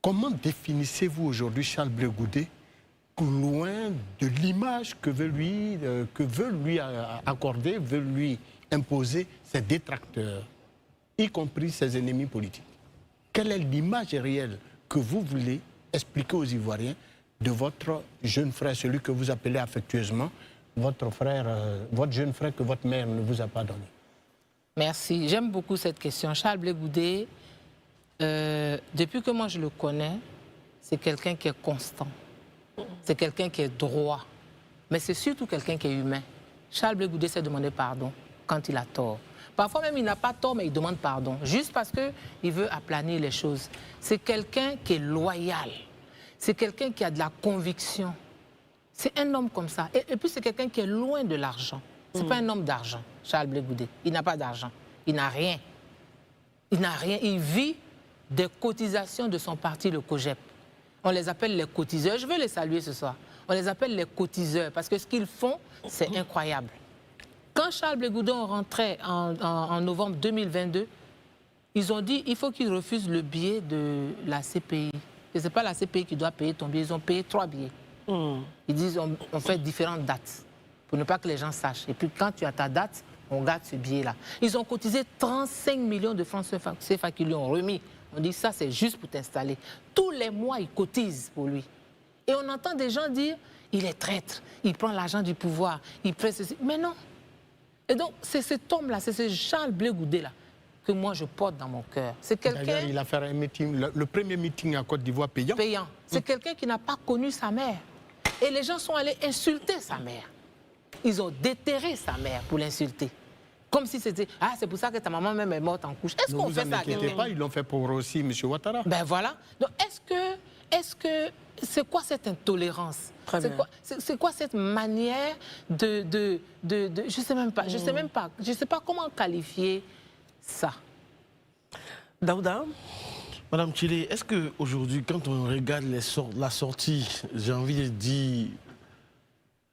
Comment définissez-vous aujourd'hui Charles Blé Goudé, loin de l'image que veut lui accorder, veut lui imposer ses détracteurs, y compris ses ennemis politiques? Quelle est l'image réelle que vous voulez expliquer aux Ivoiriens de votre jeune frère, celui que vous appelez affectueusement votre frère, votre jeune frère que votre mère ne vous a pas donné? Merci. J'aime beaucoup cette question. Charles Blé Goudé, depuis que moi je le connais, c'est quelqu'un qui est constant. C'est quelqu'un qui est droit. Mais c'est surtout quelqu'un qui est humain. Charles Blé Goudé s'est demandé pardon quand il a tort. Parfois même, il n'a pas tort, mais il demande pardon. Juste parce qu'il veut aplanir les choses. C'est quelqu'un qui est loyal. C'est quelqu'un qui a de la conviction. C'est un homme comme ça. Et puis, c'est quelqu'un qui est loin de l'argent. Ce n'est pas un homme d'argent, Charles Blé Goudé. Il n'a pas d'argent. Il n'a rien. Il n'a rien. Il vit des cotisations de son parti, le COJEP. On les appelle les cotiseurs. Je veux les saluer ce soir. On les appelle les cotiseurs parce que ce qu'ils font, c'est incroyable. Quand Charles Blé Goudé rentrait en novembre 2022, ils ont dit qu'il faut qu'ils refusent le billet de la CPI. Ce n'est pas la CPI qui doit payer ton billet. Ils ont payé 3 billets. Ils disent on fait différentes dates pour ne pas que les gens sachent. Et puis quand tu as ta date, on garde ce billet-là. Ils ont cotisé 35 millions de francs CFA qu'ils lui ont remis. On dit ça, c'est juste pour t'installer. Tous les mois, ils cotisent pour lui. Et on entend des gens dire, il est traître, il prend l'argent du pouvoir, il prend ceci. Mais non. Et donc, c'est cet homme-là, c'est ce Charles Blé Goudé-là que moi, je porte dans mon cœur. C'est quelqu'un... D'ailleurs, il a fait un meeting, le premier meeting à Côte d'Ivoire payant. Payant. C'est quelqu'un qui n'a pas connu sa mère. Et les gens sont allés insulter sa mère. Ils ont déterré sa mère pour l'insulter. Comme si c'était, ah, c'est pour ça que ta maman même est morte en couche. Est-ce qu'on fait ça? Ne vous en inquiétez pas, ils l'ont fait pour aussi M. Ouattara. Ben voilà. Donc, c'est quoi cette intolérance? C'est quoi cette manière je sais même pas, je sais pas comment qualifier ça. Daouda? Madame Tchilé, est-ce qu'aujourd'hui, quand on regarde la sortie, j'ai envie de dire,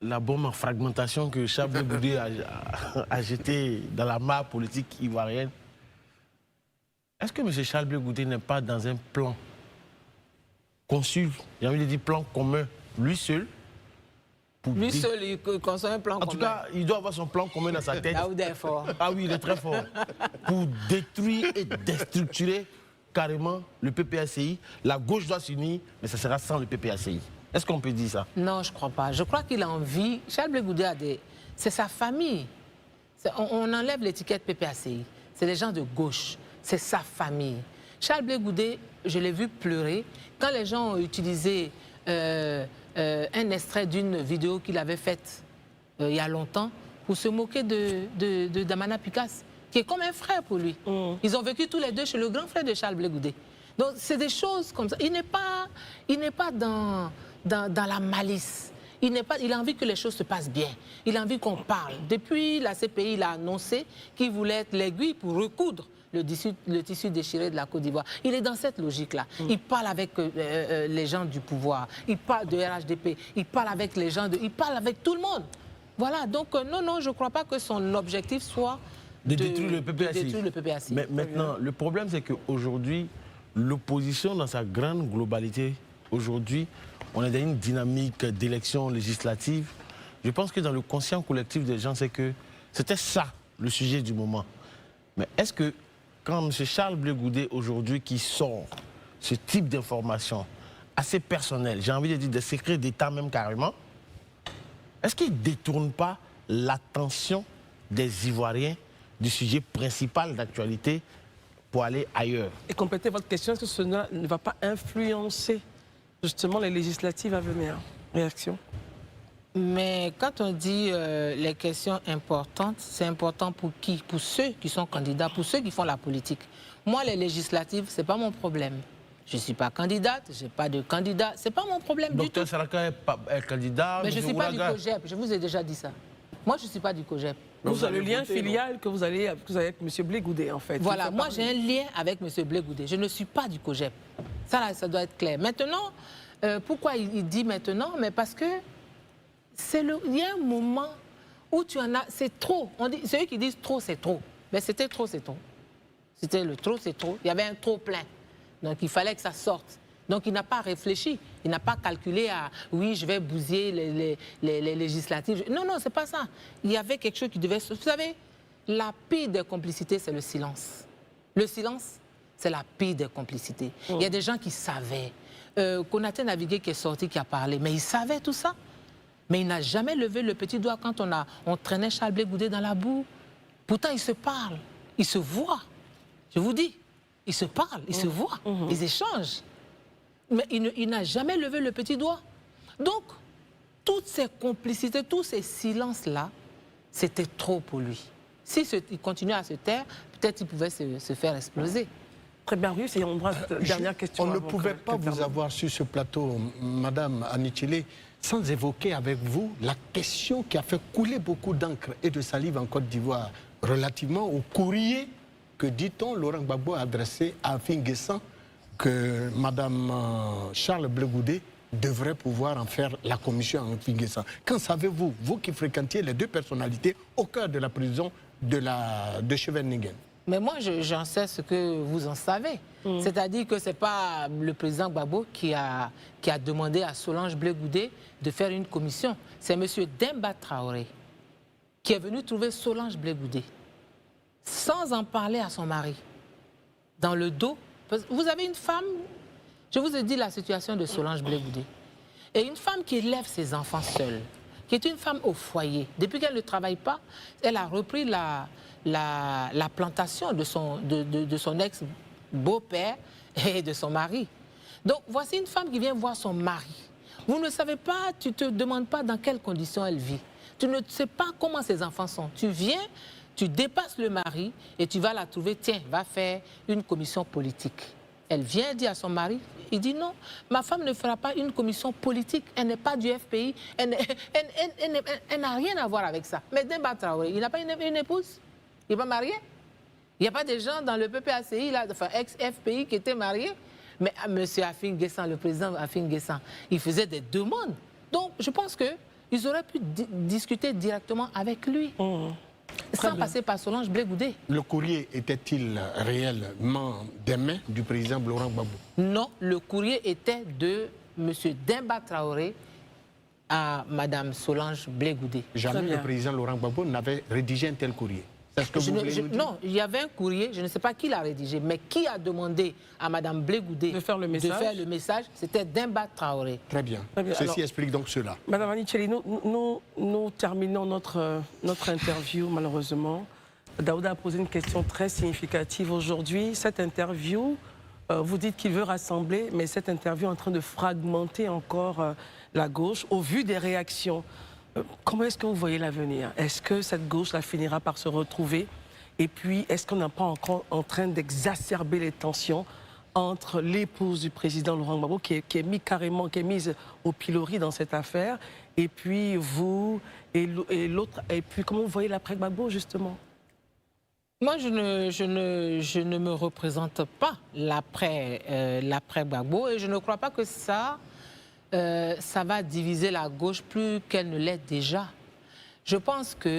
la bombe en fragmentation que Charles Blé Goudé a jetée dans la mare politique ivoirienne, est-ce que M. Charles Blé Goudé n'est pas dans un plan conçu, j'ai envie de dire plan commun, lui seul? Lui seul, il conçoit un plan commun. En tout cas, il doit avoir son plan commun dans sa tête. Daouda est fort. Ah oui, il est très fort. Pour détruire et déstructurer carrément le PPACI. La gauche doit s'unir, mais ça sera sans le PPACI. Est-ce qu'on peut dire ça? Non, je ne crois pas. Je crois qu'il a envie. Charles Blé Goudé c'est sa famille. On enlève l'étiquette PPACI. C'est les gens de gauche. C'est sa famille. Charles Blé Goudé, je l'ai vu pleurer quand les gens ont utilisé un extrait d'une vidéo qu'il avait faite il y a longtemps pour se moquer de Damana Picasse, qui est comme un frère pour lui. Ils ont vécu tous les deux chez le grand frère de Charles Blé Goudé. Donc c'est des choses comme ça. Il n'est pas dans la malice. Il a envie que les choses se passent bien. Il a envie qu'on parle. Depuis la CPI, il a annoncé qu'il voulait être l'aiguille pour recoudre le tissu déchiré de la Côte d'Ivoire. Il est dans cette logique-là. Il parle avec les gens du pouvoir. Il parle de RHDP. Il parle avec les gens il parle avec tout le monde. Voilà. Donc non, je ne crois pas que son objectif soit de détruire le PPACI. Mais maintenant, le problème, c'est qu'aujourd'hui, l'opposition dans sa grande globalité, aujourd'hui, on est dans une dynamique d'élection législative. Je pense que dans le conscient collectif des gens, c'est que c'était ça le sujet du moment. Mais est-ce que quand M. Charles Blé Goudé aujourd'hui qui sort ce type d'informations assez personnelles, j'ai envie de dire des secrets d'État même carrément, est-ce qu'il ne détourne pas l'attention des Ivoiriens du sujet principal d'actualité pour aller ailleurs? Et compléter votre question, est-ce que cela ne va pas influencer justement les législatives à venir? Réaction? Mais quand on dit les questions importantes, c'est important pour qui? Pour ceux qui sont candidats, pour ceux qui font la politique. Moi, les législatives, ce n'est pas mon problème. Je ne suis pas candidate, je n'ai pas de candidat, ce n'est pas mon problème du tout. Docteur Saraka est candidat. Mais je ne suis pas du COJEP, je vous ai déjà dit ça. Moi, je ne suis pas du COJEP. Vous avez le lien filial que vous avez avec M. Blé Goudé, en fait. Voilà, moi j'ai un lien avec M. Blé Goudé. Je ne suis pas du COJEP. Ça, ça doit être clair. Maintenant, pourquoi il dit maintenant? Mais parce que il y a un moment où tu en as, c'est trop. Ceux qui disent trop, c'est trop. Mais c'était trop, c'est trop. C'était le trop, c'est trop. Il y avait un trop plein. Donc il fallait que ça sorte. Donc il n'a pas réfléchi, il n'a pas calculé à oui, je vais bousiller les législatives. Non, non, c'est pas ça. Il y avait quelque chose qui devait... Vous savez, la pire des complicités, c'est le silence. Le silence, c'est la pire des complicités. Il y a des gens qui savaient. Konaté Navigué qui est sorti, qui a parlé, mais il savait tout ça. Mais il n'a jamais levé le petit doigt quand on traînait Charles Blé Goudé dans la boue. Pourtant, ils se parlent, ils se voient. Je vous dis, ils se parlent, ils se voient, ils échangent. Mais il n'a jamais levé le petit doigt. Donc, toutes ces complicités, tous ces silences-là, c'était trop pour lui. S'il continuait à se taire, peut-être qu'il pouvait se faire exploser. Très bien, oui, c'est une dernière question. On ne pouvait pas vous avoir sur ce plateau, Madame Anichile, sans évoquer avec vous la question qui a fait couler beaucoup d'encre et de salive en Côte d'Ivoire relativement au courrier que, dit-on, Laurent Gbagbo a adressé à Afin Guessan, que Madame Charles Blé Goudé devrait pouvoir en faire la commission à Afin Guessan. Qu'en savez-vous, vous qui fréquentiez les deux personnalités au cœur de la prison de Scheveningen? Mais moi, j'en sais ce que vous en savez. C'est-à-dire que ce n'est pas le président Gbagbo qui a demandé à Solange Blé Goudé de faire une commission. C'est M. Demba Traoré qui est venu trouver Solange Blé Goudé sans en parler à son mari. Dans le dos. Vous avez une femme, je vous ai dit la situation de Solange Blé Goudé, et une femme qui élève ses enfants seule, qui est une femme au foyer. Depuis qu'elle ne travaille pas, elle a repris la plantation de son ex-beau-père et de son mari. Donc, voici une femme qui vient voir son mari. Vous ne savez pas, tu ne te demandes pas dans quelles conditions elle vit. Tu ne sais pas comment ses enfants sont. Tu viens, tu dépasses le mari et tu vas la trouver, tiens, va faire une commission politique. Elle vient dire à son mari, il dit non, ma femme ne fera pas une commission politique, elle n'est pas du FPI, elle n'a rien à voir avec ça. Mais Demba Traoré, il n'a pas une épouse, il n'est pas marié. Il n'y a pas de gens dans le PPACI, là, enfin ex-FPI, qui étaient mariés. Mais M. Afin Guessan, le président Afin Guessan, il faisait des demandes. Donc je pense qu'ils auraient pu discuter directement avec lui. Sans passer par Solange Blé Goudé. Le courrier était-il réellement des mains du président Laurent Gbagbo? Non, le courrier était de M. Demba Traoré à Mme Solange Blé Goudé. Jamais le président Laurent Gbagbo n'avait rédigé un tel courrier. C'est ce que vous voulez nous dire? Non, il y avait un courrier, je ne sais pas qui l'a rédigé, mais qui a demandé à Mme Blé Goudé de faire le message, c'était Demba Traoré. Très bien. Ceci explique donc cela. Madame Anichile, nous terminons notre interview, malheureusement. Daouda a posé une question très significative aujourd'hui. Cette interview, vous dites qu'il veut rassembler, mais cette interview est en train de fragmenter encore la gauche au vu des réactions. Comment est-ce que vous voyez l'avenir? Est-ce que cette gauche finira par se retrouver? Et puis, est-ce qu'on n'est pas encore en train d'exacerber les tensions entre l'épouse du président Laurent Gbagbo, qui est mise au pilori dans cette affaire, et puis vous, et l'autre, et puis comment vous voyez l'après Gbagbo, justement? Moi, je ne me représente pas l'après Gbagbo, et je ne crois pas que ça va diviser la gauche plus qu'elle ne l'est déjà. Je pense qu'à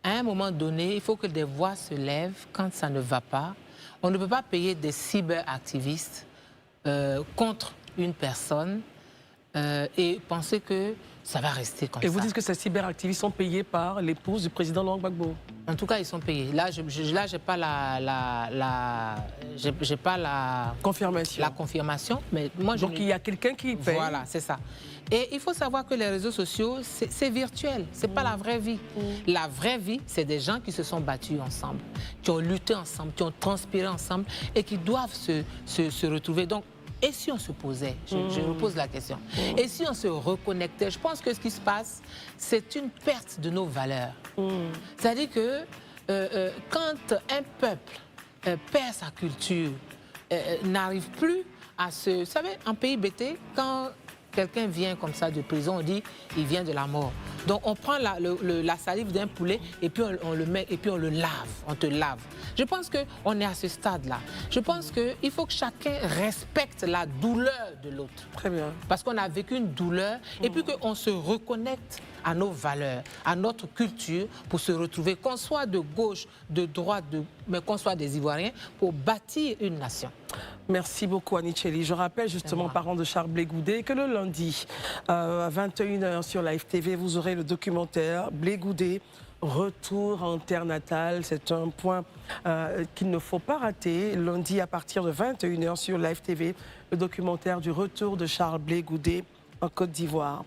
un moment donné, il faut que des voix se lèvent quand ça ne va pas. On ne peut pas payer des cyberactivistes contre une personne et penser que ça va rester comme ça. Et vous dites que ces cyberactivistes sont payés par l'épouse du président Laurent Gbagbo? En tout cas, ils sont payés. Là, je n'ai pas la confirmation. Mais moi, donc il y a quelqu'un qui paye. Voilà, c'est ça. Et il faut savoir que les réseaux sociaux, c'est virtuel. Ce n'est pas la vraie vie. La vraie vie, c'est des gens qui se sont battus ensemble, qui ont lutté ensemble, qui ont transpiré ensemble et qui doivent se retrouver. Donc, et si on se posait, je me pose la question, et si on se reconnectait, je pense que ce qui se passe, c'est une perte de nos valeurs. C'est-à-dire que quand un peuple perd sa culture, n'arrive plus à se... Vous savez, en pays BT, quand quelqu'un vient comme ça de prison, on dit il vient de la mort. Donc on prend la salive d'un poulet et puis on le met et puis on le lave, on te lave. Je pense qu'on est à ce stade-là. Je pense qu'il faut que chacun respecte la douleur de l'autre. Très bien. Parce qu'on a vécu une douleur et puis qu'on se reconnecte à nos valeurs, à notre culture pour se retrouver, qu'on soit de gauche, de droite, mais qu'on soit des Ivoiriens, pour bâtir une nation. Merci beaucoup, Anicheli. Je rappelle justement, parlant de Charles Blé Goudé, que le lundi, à 21h sur Live TV, vous aurez le documentaire Blé Goudé, Retour en terre natale. C'est un point qu'il ne faut pas rater. Lundi, à partir de 21h sur Live TV, le documentaire du retour de Charles Blé Goudé en Côte d'Ivoire.